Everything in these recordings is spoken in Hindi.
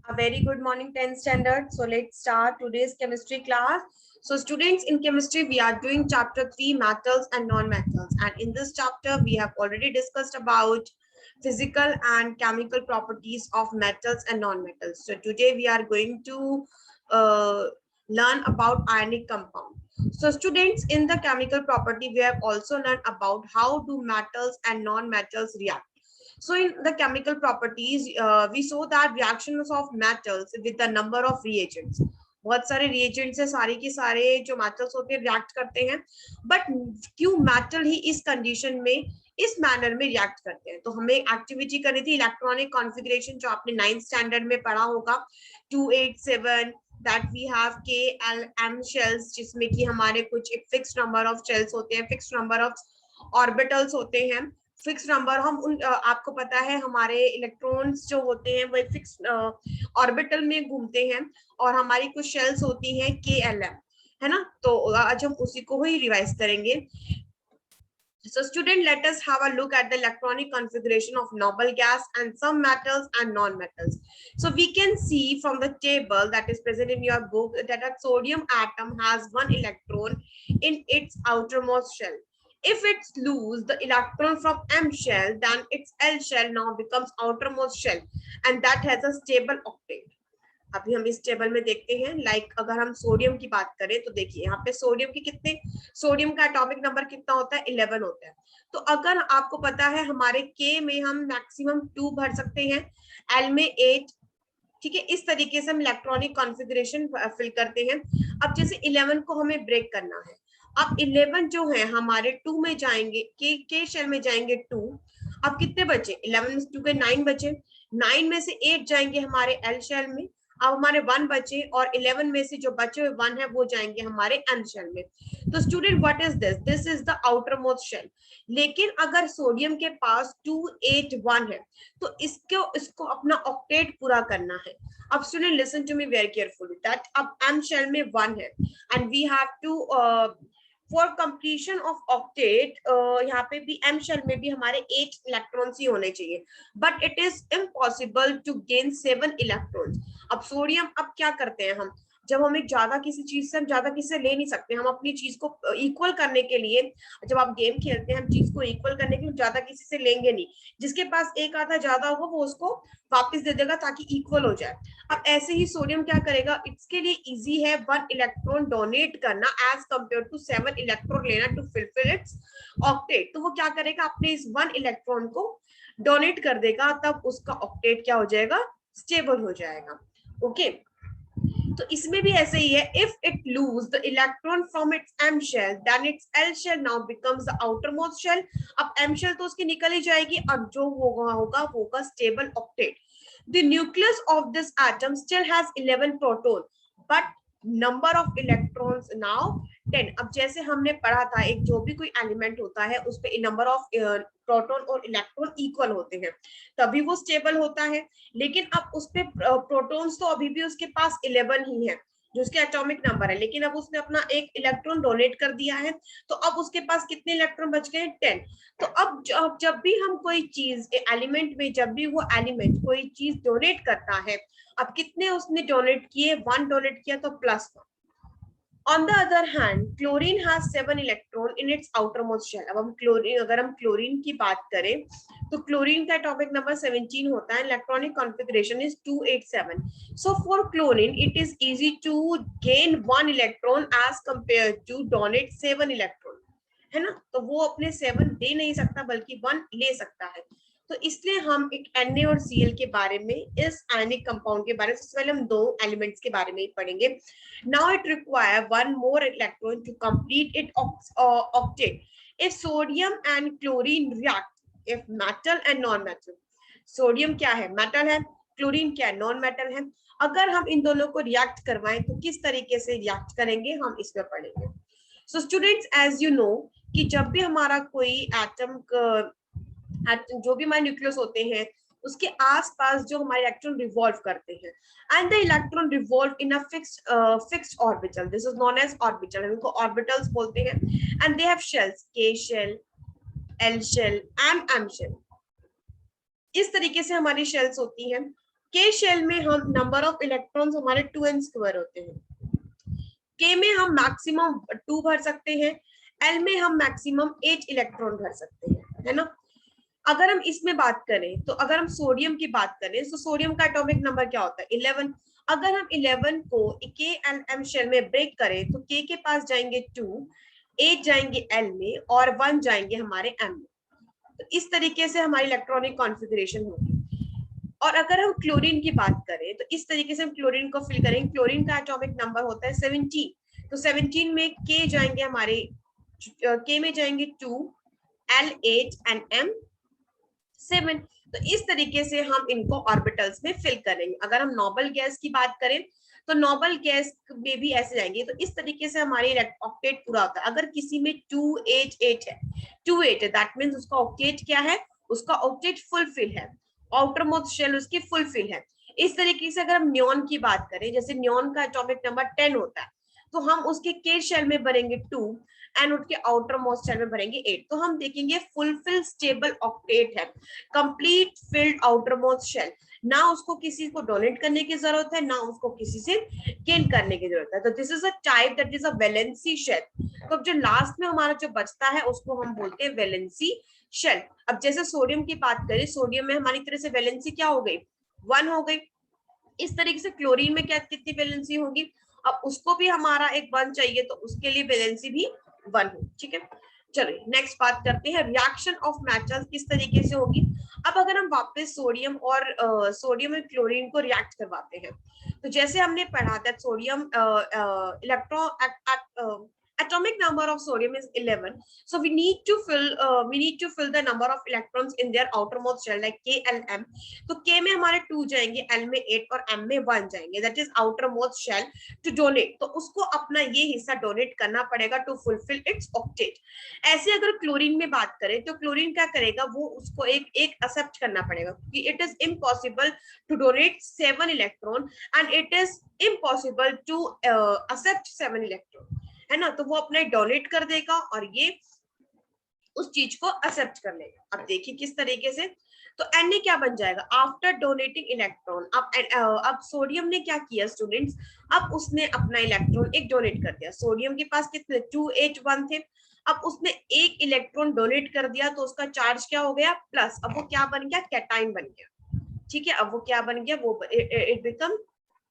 A very good morning, 10th standard. So let's start today's chemistry class. So students, in chemistry, we are doing chapter 3, metals and non-metals. And in this chapter, we have already discussed about physical and chemical properties of metals and non-metals. So today we are going to uh, learn about ionic compound. So students, in the chemical property, we have also learned about how do metals and non-metals react. So in the chemical properties, we saw that reactions of metals with the number of reagents. बहुत सारे reagents है, सारे के सारे जो metals होते हैं react करते हैं, but क्यों metal ही इस condition में इस manner में react करते हैं? तो हमें activity करनी थी electronic configuration जो आपने 9th standard में पढ़ा होगा 287 that we have K L M shells जिसमें कि हमारे कुछ एक fixed number of shells होते हैं, fixed number of orbitals होते हैं, फिक्स नंबर हम उन आपको पता है हमारे इलेक्ट्रॉन्स जो होते हैं वो एक फिक्स ऑर्बिटल में घूमते हैं और हमारी कुछ शेल्स होती हैं KLM, है ना। तो आज हम उसी को ही रिवाइज करेंगे। So student, let us have a look at the electronic configuration of noble gas and some metals and non-metals. So we can see from the table that is present in your book that a sodium atom has one electron in its outermost shell. If it's lose the electron from M shell, then its L shell now becomes outermost shell and that has a stable octet. अभी हम इस टेबल में देखते हैं लाइक अगर हम सोडियम की बात करें तो देखिए यहाँ पे सोडियम के कितने, सोडियम का एटॉमिक नंबर कितना होता है 11 होता है। तो अगर आपको पता है हमारे K में हम मैक्सिमम 2 भर सकते हैं, L में 8, ठीक है। इस तरीके से हम इलेक्ट्रॉनिक कॉन्फ़िगरेशन फिल करते हैं। अब जैसे 11 को हमें ब्रेक करना है, अब 11 जो है हमारे 2 में जाएंगे, के शेल में जाएंगे 2, अब कितने बचे 11 में 2 के 9 बचे, 9 में से 8 जाएंगे हमारे एल शेल में, अब हमारे 1 बचे और 11 में से जो बचे हुए 1 है वो जाएंगे हमारे एन शेल में। तो student what is this, this is the outer most shell. लेकिन अगर सोडियम के पास 281 है तो इसको अपना ऑक्टेट पूरा करना है। अब student listen to me very carefully that अब एम शेल में 1 है and we have to for completion of octet यहाँ पे भी एम शेल में भी हमारे 8 इलेक्ट्रॉन्स ही होने चाहिए, but it is impossible to gain 7 electrons. अब सोडियम अब क्या करते हैं हम, जब हम एक ज्यादा किसी चीज से हम ज्यादा किसी से ले नहीं सकते, हम अपनी चीज को इक्वल करने के लिए जब आप गेम खेलते हैं हम चीज को इक्वल करने के लिए ज्यादा किसी से लेंगे नहीं, जिसके पास एक आधा ज्यादा होगा वो उसको वापस दे देगा ताकि इक्वल हो जाए। अब ऐसे ही सोडियम क्या करेगा, इसके लिए इजी है 1 इलेक्ट्रॉन डोनेट करना एज कंपेयर टू 7 इलेक्ट्रॉन लेना टू फिलफिल इट्स ऑक्टेट। तो वो क्या करेगा, अपने इस 1 इलेक्ट्रॉन को डोनेट कर देगा, तब उसका ऑक्टेट क्या हो जाएगा, स्टेबल हो जाएगा। ओके तो इसमें भी ऐसे ही है, if it lose the electron from its M shell then its L shell now becomes the outer most shell. अब एम शेल तो उसकी निकल ही जाएगी, अब जो होगा stable octet. The nucleus of this atom still has 11 proton but number of electrons now 10। अब जैसे हमने पढ़ा था एक जो भी कोई एलिमेंट होता है उस पे नंबर ऑफ प्रोटॉन और इलेक्ट्रॉन इक्वल होते हैं तभी वो स्टेबल होता है। लेकिन अब उस पे प्रोटॉन्स तो अभी भी उसके पास 11 ही है जो उसके एटॉमिक नंबर है, लेकिन अब उसने अपना एक इलेक्ट्रॉन डोनेट कर दिया है तो अब उसके पास कितने इलेक्ट्रॉन बच गए, 10। तो अब जब भी हम कोई चीज एलिमेंट में, जब भी वो एलिमेंट कोई चीज डोनेट करता है, अब कितने उसने डोनेट किए, 1 डोनेट किया तो +1। On the other hand, chlorine has 7 electron in its outermost shell. अब हम क्लोरीन, अगर हम क्लोरीन की बात करें तो क्लोरीन का एटॉमिक नंबर 17 होता है, electronic configuration is 287. So for chlorine, it is easy to gain 1 electron as compared to donate 7 electron, है ना। तो वो अपने 7 दे नहीं सकता बल्कि 1 ले सकता है। तो इसलिए हम एक Na और Cl के बारे में, इस आयनिक कंपाउंड के बारे में सबसे पहले हम 2 एलिमेंट्स के बारे में ही पढ़ेंगे। Now it requires 1 more electron to complete its octet. If sodium and chlorine react, if metal and non-metal, sodium क्या है, मेटल है, क्लोरीन क्या है, नॉन मेटल है, अगर हम इन दोनों को रिएक्ट करवाएं तो किस तरीके से रिएक्ट करेंगे हम इसमें पढ़ेंगे। So students as you know कि जब भी हमारा कोई एटम जो भी हमारे न्यूक्लियस होते हैं उसके आसपास जो हमारे इलेक्ट्रॉन रिवॉल्व करते हैं and the electron revolve in a fixed orbital, this is known as orbital, इनको ऑर्बिटल्स बोलते हैं and they have shells, K shell, L shell, M shell. इस तरीके से हमारी शेल्स होती हैं। के शेल में हम नंबर ऑफ इलेक्ट्रॉन्स हमारे 2n स्क्वायर होते हैं, के में हम मैक्सिमम 2 भर सकते हैं, एल में हम मैक्सिमम 8 इलेक्ट्रॉन भर सकते हैं, है ना। अगर हम इसमें बात करें तो अगर हम सोडियम की बात करें तो सोडियम का एटॉमिक नंबर क्या होता है 11। अगर हम 11 को के एल एम शेल में ब्रेक करें तो के पास जाएंगे 2, 8 जाएंगे एल में और 1 जाएंगे हमारे एम में। तो इस तरीके से हमारी इलेक्ट्रॉनिक कॉन्फ़िगरेशन होगी। और अगर हम क्लोरीन की बात करें तो इस तरीके से हम क्लोरीन को फिल करेंगे। क्लोरीन का एटॉमिक नंबर होता है 17, तो 17 में के जाएंगे हमारे, के में जाएंगे 2, एल 8 एंड एम 7। तो इस तरीके से हम इनको ऑर्बिटल्स में फिल करेंगे। अगर हम नोबल गैस की बात करें तो नोबल गैस में भी ऐसे जाएंगे। तो इस तरीके से हमारी ऑक्टेट पूरा होता है। अगर किसी में 288 है, 28 है, दैट मींस उसका ऑक्टेट क्या है, उसका ऑक्टेट फुलफिल है, आउटर मोस्ट शेल उसकी फुलफिल है। इस तरीके से अगर हम नियॉन की बात करें, जैसे नियॉन का एटॉमिक नंबर 10 होता है, तो हम उसके के शेल में भरेंगे 2 एंड उसके आउटर मोस्ट शेल में भरेंगे 8। तो हम देखेंगे फुलफिल स्टेबल ऑक्टेट है, complete filled outer most shell, ना उसको किसी को डोनेट करने की जरूरत है, ना उसको किसी से गेन करने की जरूरत है। तो this is a type that is a valency shell. तो अब जो लास्ट में हमारा जो बचता है उसको हम बोलते हैं वैलेंसी शेल। अब जैसे सोडियम की बात करें, सोडियम में हमारी तरह से वैलेंसी क्या हो गई, 1 हो गई। इस तरीके से क्लोरीन में क्या कितनी वैलेंसी होगी, अब उसको भी हमारा एक 1 चाहिए, तो उसके लिए वैलेंसी भी 1 हो। ठीक है, चलिए नेक्स्ट बात करते हैं रिएक्शन ऑफ मेटल्स किस तरीके से होगी। अब अगर हम वापस सोडियम और क्लोरीन को रिएक्ट करवाते हैं, तो जैसे हमने पढ़ा था sodium electron atomic number of sodium is 11, so we need to fill the number of electrons in their outermost shell like K L M. तो K में हमारे 2 जाएंगे, L में 8 और M में 1 जाएंगे, that is outermost shell to donate। तो उसको अपना ये हिस्सा डोनेट करना पड़ेगा to fulfill its octet। ऐसे अगर क्लोरीन में बात करें तो क्लोरीन क्या करेगा, वो उसको एक एक्सेप्ट करना पड़ेगा, क्योंकि it is impossible to donate 7 electron and it is impossible to accept 7 electron, है ना। तो वो अपना डोनेट कर देगा और ये उस चीज को एक्सेप्ट कर लेगा। अब देखिए किस तरीके से, तो Na क्या बन जाएगा आफ्टर डोनेटिंग इलेक्ट्रॉन। अब सोडियम ने क्या किया स्टूडेंट्स, अब उसने अपना इलेक्ट्रॉन एक डोनेट कर दिया। सोडियम के पास कितने 281 थे, अब उसने एक इलेक्ट्रॉन डोनेट कर दिया, तो उसका चार्ज क्या हो गया प्लस। अब वो क्या बन गया, कैटाइन बन गया। ठीक है, अब वो क्या बन गया, वो इट बिकम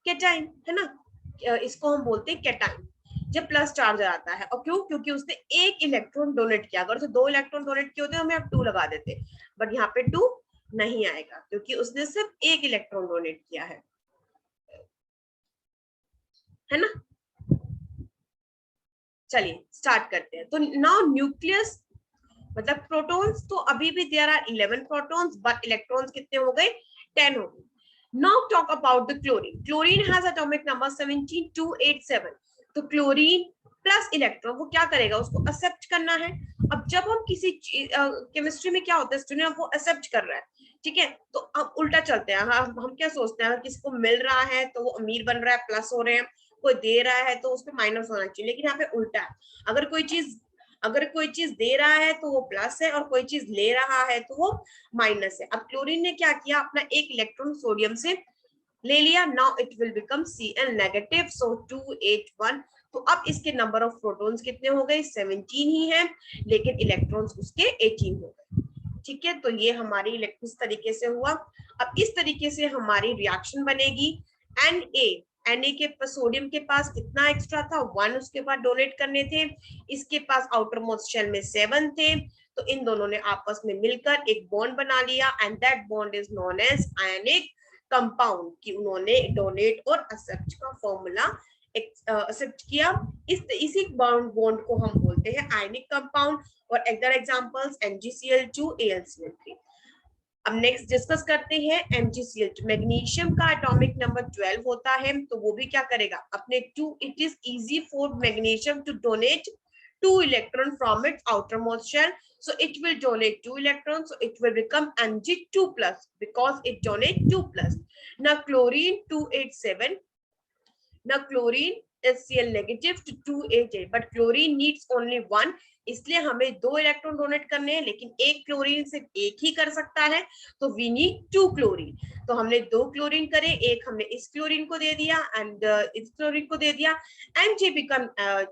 कैटाइन, है ना। इसको हम बोलते हैं कैटाइन जब प्लस चार्ज आता है। और क्यों, क्योंकि उसने एक इलेक्ट्रॉन डोनेट किया। अगर उसे 2 इलेक्ट्रॉन डोनेट किए होते हमें आप 2 लगा देते, बट यहाँ पे 2 नहीं आएगा क्योंकि उसने सिर्फ एक इलेक्ट्रॉन डोनेट किया है ना। चलिए स्टार्ट करते हैं। तो नाउ न्यूक्लियस मतलब प्रोटॉन्स, तो अभी भी there are 11 protons but electrons कितने हो गए, 10 हो गए। Now talk about the chlorine. Chlorine has atomic number 17287। तो क्लोरीन प्लस इलेक्ट्रॉन वो क्या करेगा, उसको एक्सेप्ट करना है। अब जब हम किसी केमिस्ट्री में क्या होता है स्टूडेंट, वो एक्सेप्ट कर रहा है, ठीक है, तो अब उल्टा चलते हैं। हम क्या सोचते हैं, अगर किसी को मिल रहा है तो वो अमीर बन रहा है, प्लस हो रहे हैं, कोई दे रहा है तो उस पर माइनस होना चाहिए। लेकिन यहाँ पे उल्टा है, अगर कोई चीज दे रहा है तो वो प्लस है और कोई चीज ले रहा है तो वो माइनस है। अब क्लोरीन ने क्या किया, अपना एक इलेक्ट्रॉन सोडियम से ले लिया, now it will become Cl negative, so 281। तो अब इसके नंबर ऑफ प्रोटॉन्स कितने हो गए, 17 ही है, लेकिन इलेक्ट्रॉन्स उसके 18 हो गए। ठीक है, तो ये हमारी इस तरीके से हुआ। अब इस तरीके से हमारी रिएक्शन बनेगी। Na के सोडियम के पास कितना एक्स्ट्रा था, 1 उसके बाद डोनेट करने थे, इसके पास आउटर मोस्ट शेल में 7 थे, तो इन दोनों ने आपस में मिलकर एक बॉन्ड बना लिया and that bond is known as ionic compound, कि उन्होंने डोनेट और एक्सेप्ट का फॉर्मूला एक्सेप्ट किया। इसी बॉन्ड को हम बोलते हैं आयनिक कंपाउंड। और अदर एग्जांपल्स MgCl2, AlCl3। अब नेक्स्ट डिस्कस करते हैं MgCl2। मैग्नीशियम का एटॉमिक नंबर 12 होता है, तो वो भी क्या करेगा अपने 2, it is easy for magnesium to donate 2 electron from its outermost shell, so it will donate 2 electrons, so it will become Mg2 plus because it donate 2 plus. Now chlorine 287, now chlorine HCl negative to 2H8, but chlorine needs only one, इसलिए हमें 2 इलेक्ट्रॉन डोनेट करने हैं, लेकिन एक क्लोरीन सिर्फ एक ही कर सकता है, तो वी नीड 2 क्लोरीन। तो हमने 2 क्लोरीन करे, एक हमने इस क्लोरीन को दे दिया एंड इस क्लोरीन को दे दिया, Mg become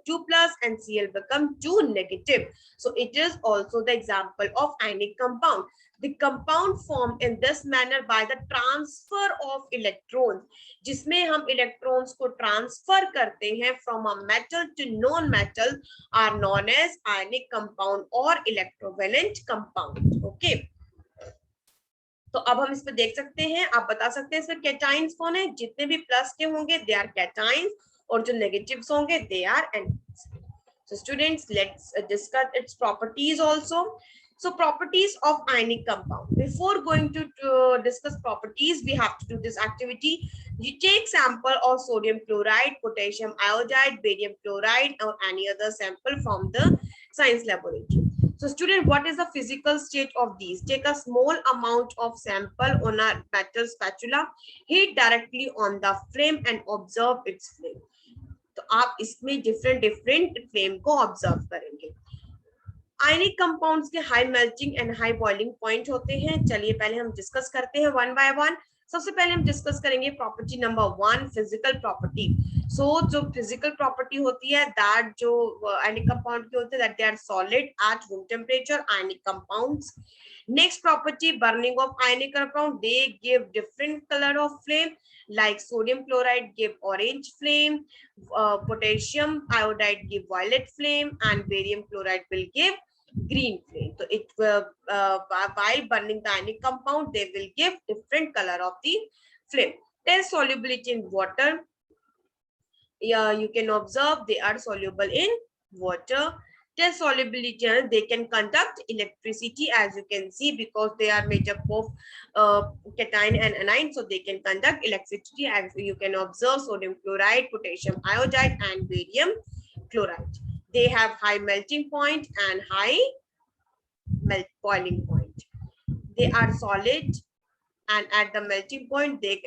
2 plus and Cl become 2 negative. So it is also the example of ionic compound. The compound formed in this manner by the transfer of electrons, जिसमें हम इलेक्ट्रॉन्स को ट्रांसफर करते हैं from a metal to non-metal, are known as ionic compound or electrovalent compound. Okay. तो अब हम इस पे देख सकते हैं, आप बता सकते हैं इसमें कैटाइंस कौन है, जितने भी प्लस के होंगे दे आर कैटाइंस, और जो नेगेटिव्स होंगे they are anions. So students, let's discuss its properties also. So properties of ionic compound. Before going to discuss properties, we have to do this activity. You take sample of sodium chloride, potassium iodide, barium chloride, or any other sample from the science laboratory. So student, what is the physical state of these? Take a small amount of sample on a metal spatula, heat directly on the flame and observe its flame. तो आप इसमें डिफरेंट फ्लेम को ऑब्जर्व करेंगे. आयनिक कंपाउंड्स के high melting and high boiling point होते हैं. चलिए पहले हम डिस्कस करते हैं वन बाय वन. सबसे पहले हम डिस्कस करेंगे प्रॉपर्टी नंबर 1, फिजिकल प्रॉपर्टी. सो जो फिजिकल प्रॉपर्टी होती है दैट जो आयनिक कंपाउंड की होती है that they are solid at room temperature, ionic compounds. Next property, burning of ionic compound, they give different color of flame, like sodium chloride give orange flame, potassium iodide give violet flame, and barium chloride will give green flame. So it will while burning the ionic compound, they will give different color of the flame. Test solubility in water. Yeah, you can observe they are soluble in water. Test solubility, they can conduct electricity, as you can see, because they are made up of cation and anion, so they can conduct electricity, as you can observe sodium chloride, potassium iodide, and barium chloride. They have high melting point and high boiling point. They are solid, and at the melting point they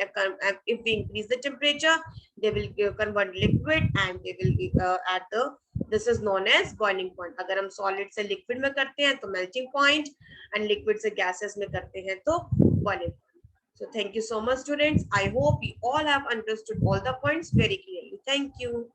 if we increase the temperature they will convert liquid, and they will at the this is known as boiling point. अगर हम solid से liquid में करते हैं तो melting point, and liquid से gases में करते हैं तो boiling point. So thank you so much students. I hope you all have understood all the points very clearly. Thank you.